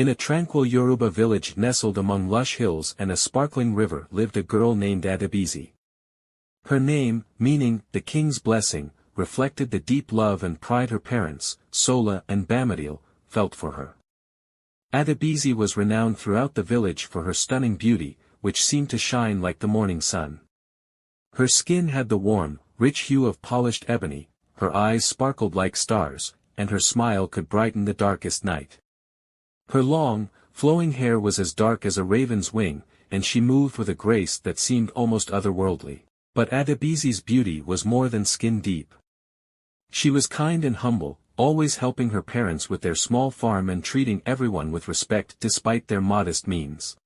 In a tranquil Yoruba village nestled among lush hills and a sparkling river lived a girl named Adebisi. Her name, meaning, the king's blessing, reflected the deep love and pride her parents, Sola and Bamadil, felt for her. Adebisi was renowned throughout the village for her stunning beauty, which seemed to shine like the morning sun. Her skin had the warm, rich hue of polished ebony, her eyes sparkled like stars, and her smile could brighten the darkest night. Her long, flowing hair was as dark as a raven's wing, and she moved with a grace that seemed almost otherworldly. But Adebisi's beauty was more than skin deep. She was kind and humble, always helping her parents with their small farm and treating everyone with respect despite their modest means.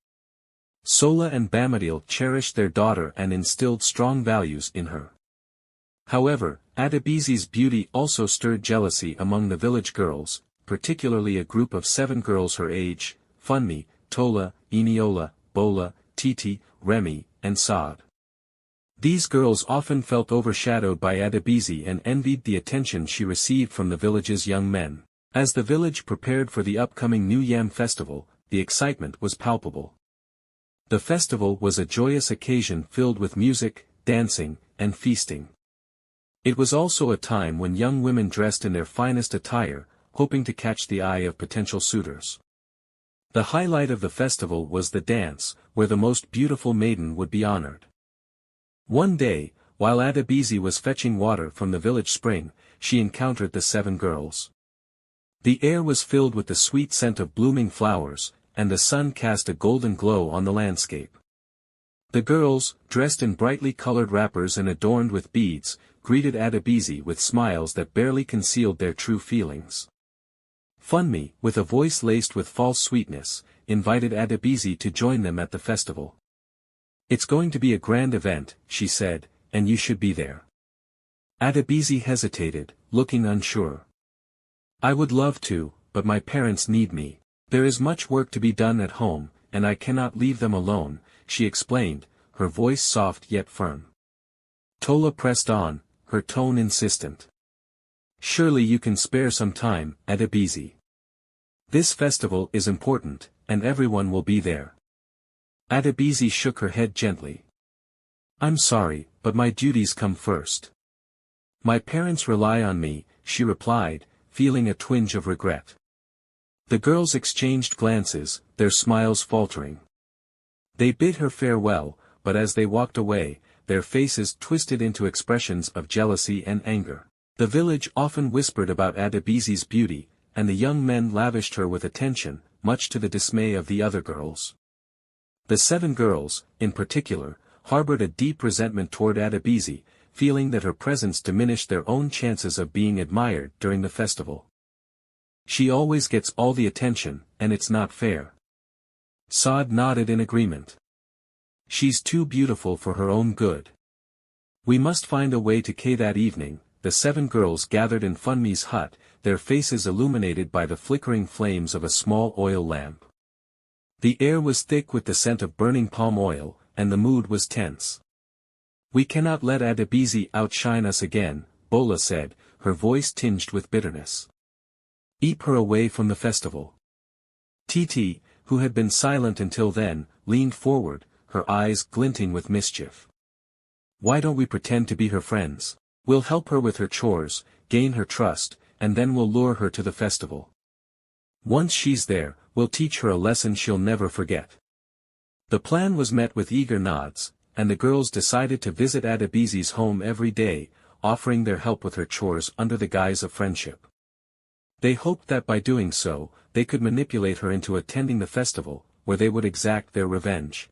Sola and Bamadil cherished their daughter and instilled strong values in her. However, Adebisi's beauty also stirred jealousy among the village girls, particularly a group of 7 girls her age, Funmi, Tola, Eniola, Bola, Titi, Remy, and Saad. These girls often felt overshadowed by Adebisi and envied the attention she received from the village's young men. As the village prepared for the upcoming new Yam Festival, the excitement was palpable. The festival was a joyous occasion filled with music, dancing, and feasting. It was also a time when young women dressed in their finest attire, hoping to catch the eye of potential suitors. The highlight of the festival was the dance, where the most beautiful maiden would be honored. One day, while Adebisi was fetching water from the village spring, she encountered the 7 girls. The air was filled with the sweet scent of blooming flowers, and the sun cast a golden glow on the landscape. The girls, dressed in brightly colored wrappers and adorned with beads, greeted Adebisi with smiles that barely concealed their true feelings. Funmi, with a voice laced with false sweetness, invited Adebisi to join them at the festival. "It's going to be a grand event," she said, "and you should be there." Adebisi hesitated, looking unsure. "I would love to, but my parents need me. There is much work to be done at home, and I cannot leave them alone," she explained, her voice soft yet firm. Tola pressed on, her tone insistent. "Surely you can spare some time, Adebisi. This festival is important, and everyone will be there." Adebisi shook her head gently. "I'm sorry, but my duties come first. My parents rely on me," she replied, feeling a twinge of regret. The girls exchanged glances, their smiles faltering. They bid her farewell, but as they walked away, their faces twisted into expressions of jealousy and anger. The village often whispered about Adebisi's beauty, and the young men lavished her with attention, much to the dismay of the other girls. The 7 girls, in particular, harbored a deep resentment toward Adebisi, feeling that her presence diminished their own chances of being admired during the festival. "She always gets all the attention, and it's not fair." Saad nodded in agreement. "She's too beautiful for her own good. We must find a way to K." That evening, the 7 girls gathered in Funmi's hut, their faces illuminated by the flickering flames of a small oil lamp. The air was thick with the scent of burning palm oil, and the mood was tense. "We cannot let Adebisi outshine us again," Bola said, her voice tinged with bitterness. "Keep her away from the festival." Titi, who had been silent until then, leaned forward, her eyes glinting with mischief. "Why don't we pretend to be her friends? We'll help her with her chores, gain her trust, and then we'll lure her to the festival. Once she's there, we'll teach her a lesson she'll never forget." The plan was met with eager nods, and the girls decided to visit Adebisi's home every day, offering their help with her chores under the guise of friendship. They hoped that by doing so, they could manipulate her into attending the festival, where they would exact their revenge.